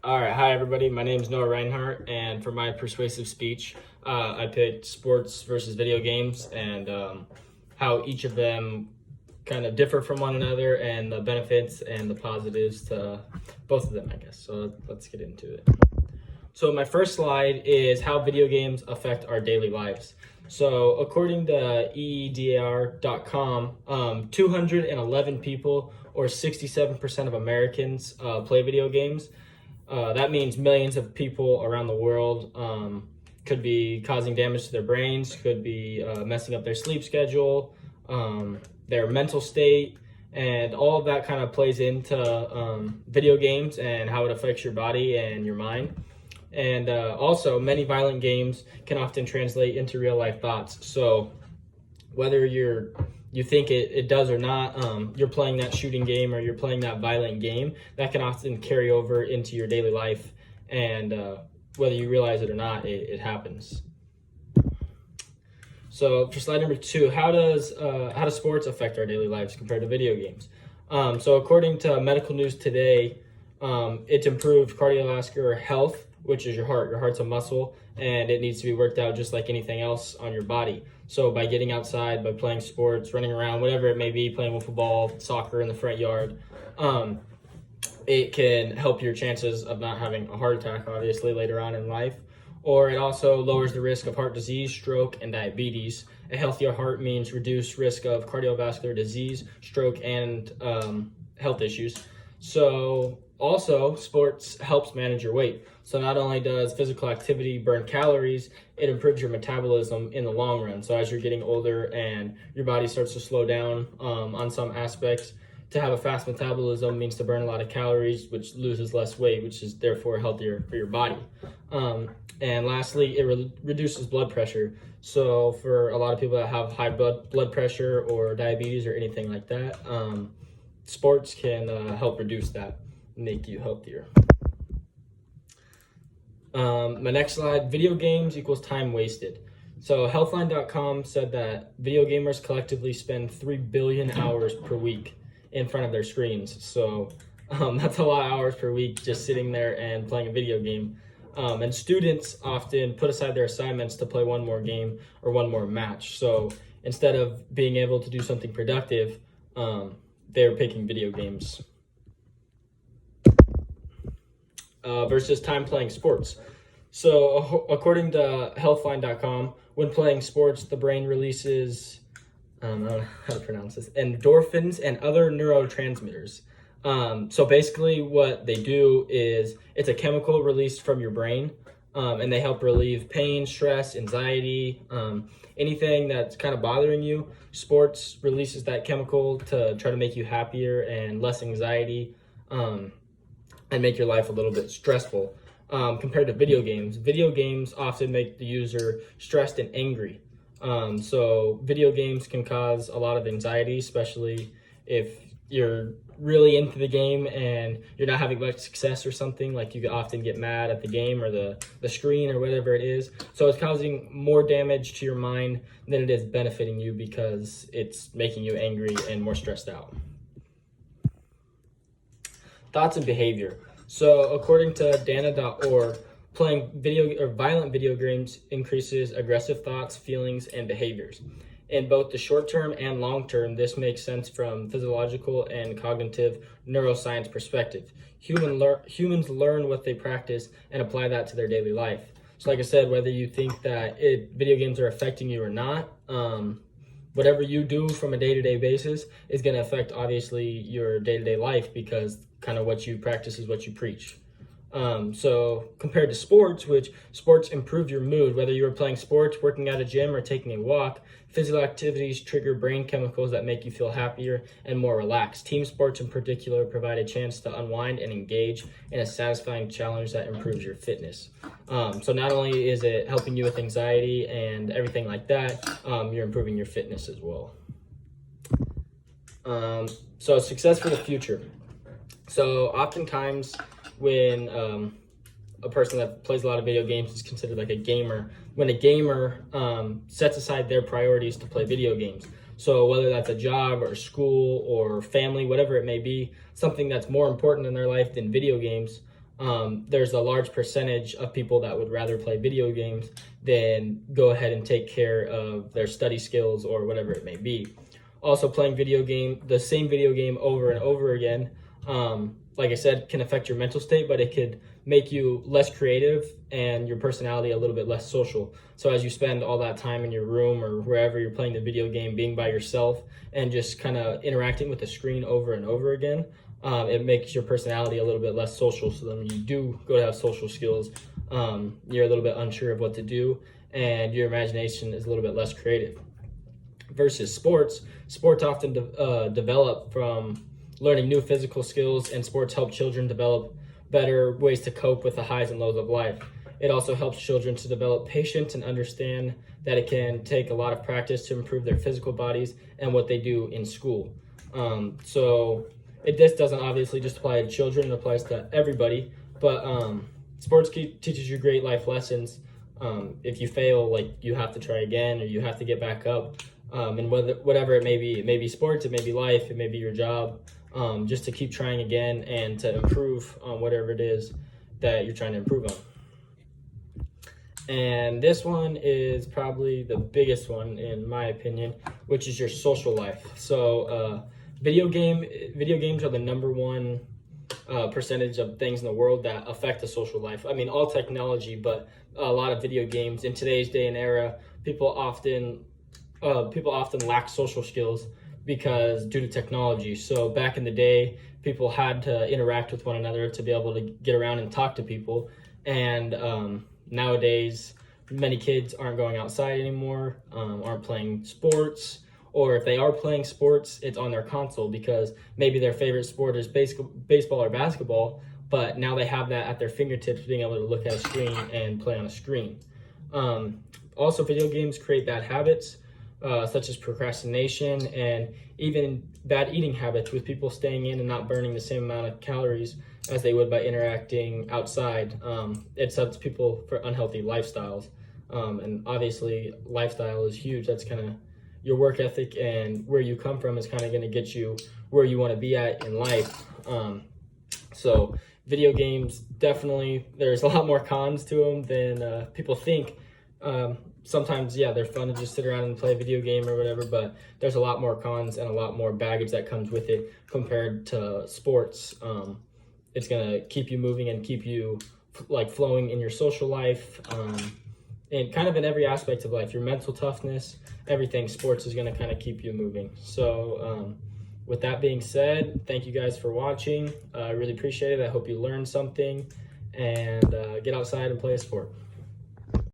All right, hi everybody. My name is Noah Reinhardt, and for my persuasive speech, I picked sports versus video games and how each of them kind of differ from one another, and the benefits and the positives to both of them, I guess. So let's get into it. So my first slide is how video games affect our daily lives. So according to EEDAR.com, 211 people, or 67% of Americans, play video games. That means millions of people around the world could be causing damage to their brains, could be messing up their sleep schedule, their mental state, and all of that kind of plays into video games and how it affects your body and your mind. And also, many violent games can often translate into real life thoughts. So whether you think it does or not, you're playing that shooting game or you're playing that violent game, that can often carry over into your daily life. And whether you realize it or not, it happens. So for slide number 2, how does sports affect our daily lives compared to video games? So according to Medical News Today, it's improved cardiovascular health, which is your heart. Your heart's a muscle, and it needs to be worked out just like anything else on your body. So by getting outside, by playing sports, running around, whatever it may be, playing wiffle ball, soccer in the front yard, it can help your chances of not having a heart attack, obviously, later on in life. Or it also lowers the risk of heart disease, stroke, and diabetes. A healthier heart means reduced risk of cardiovascular disease, stroke, and health issues. So also, sports helps manage your weight. So not only does physical activity burn calories, it improves your metabolism in the long run. So as you're getting older and your body starts to slow down on some aspects, to have a fast metabolism means to burn a lot of calories, which loses less weight, which is therefore healthier for your body. And lastly, it reduces blood pressure. So for a lot of people that have high blood pressure or diabetes or anything like that, sports can help reduce that, make you healthier. My next slide, video games equals time wasted. So Healthline.com said that video gamers collectively spend 3 billion hours per week in front of their screens. So that's a lot of hours per week just sitting there and playing a video game. And students often put aside their assignments to play one more game or one more match. So instead of being able to do something productive, they're picking video games. Versus time playing sports. So according to Healthline.com, when playing sports, the brain releases, I don't know how to pronounce this, endorphins and other neurotransmitters. So basically what they do is it's a chemical released from your brain, and they help relieve pain, stress, anxiety, anything that's kind of bothering you. Sports releases that chemical to try to make you happier and less anxiety, and make your life a little bit stressful. Compared to video games. Video games often make the user stressed and angry. So video games can cause a lot of anxiety, especially if you're really into the game and you're not having much success or something. Like you often get mad at the game or the screen or whatever it is. So it's causing more damage to your mind than it is benefiting you because it's making you angry and more stressed out. Thoughts and behavior. So according to dana.org, playing violent video games increases aggressive thoughts, feelings, and behaviors. In both the short term and long term, this makes sense from physiological and cognitive neuroscience perspective. Humans learn what they practice and apply that to their daily life. So like I said, whether you think that video games are affecting you or not, whatever you do from a day-to-day basis is going to affect, obviously, your day-to-day life because kind of what you practice is what you preach. So compared to sports, which sports improve your mood, whether you are playing sports, working at a gym, or taking a walk, physical activities trigger brain chemicals that make you feel happier and more relaxed. Team sports in particular provide a chance to unwind and engage in a satisfying challenge that improves your fitness. So not only is it helping you with anxiety and everything like that, you're improving your fitness as well. So success for the future. So oftentimes when a person that plays a lot of video games is considered like a gamer, when a gamer sets aside their priorities to play video games. So whether that's a job or school or family, whatever it may be, something that's more important in their life than video games, there's a large percentage of people that would rather play video games than go ahead and take care of their study skills or whatever it may be. Also, playing the same video game over and over again, like I said, can affect your mental state, but it could make you less creative and your personality a little bit less social. So as you spend all that time in your room or wherever you're playing the video game, being by yourself and just kind of interacting with the screen over and over again, it makes your personality a little bit less social. So then when you do go to have social skills, you're a little bit unsure of what to do and your imagination is a little bit less creative. Versus sports often develop from learning new physical skills, and sports help children develop better ways to cope with the highs and lows of life. It also helps children to develop patience and understand that it can take a lot of practice to improve their physical bodies and what they do in school. This doesn't obviously just apply to children, it applies to everybody, but sports teaches you great life lessons. If you fail, like, you have to try again or you have to get back up. And whatever it may be sports, it may be life, it may be your job, just to keep trying again and to improve on whatever it is that you're trying to improve on. And this one is probably the biggest one in my opinion, which is your social life. So video games are the number one percentage of things in the world that affect the social life. I mean, all technology, but a lot of video games in today's day and era, people often lack social skills because due to technology. So back in the day, people had to interact with one another to be able to get around and talk to people. And nowadays, many kids aren't going outside anymore, aren't playing sports, or if they are playing sports, it's on their console because maybe their favorite sport is baseball or basketball, but now they have that at their fingertips, being able to look at a screen and play on a screen. Also, video games create bad habits, such as procrastination and even bad eating habits, with people staying in and not burning the same amount of calories as they would by interacting outside. It sets people for unhealthy lifestyles. And obviously, lifestyle is huge. That's kind of your work ethic, and where you come from is kind of going to get you where you want to be at in life. So video games, definitely, there's a lot more cons to them than people think. Sometimes, yeah, they're fun to just sit around and play a video game or whatever, but there's a lot more cons and a lot more baggage that comes with it compared to sports. It's going to keep you moving and keep you flowing in your social life, and kind of in every aspect of life, your mental toughness, everything. Sports is going to kind of keep you moving. So with that being said, thank you guys for watching. I really appreciate it. I hope you learned something, and get outside and play a sport.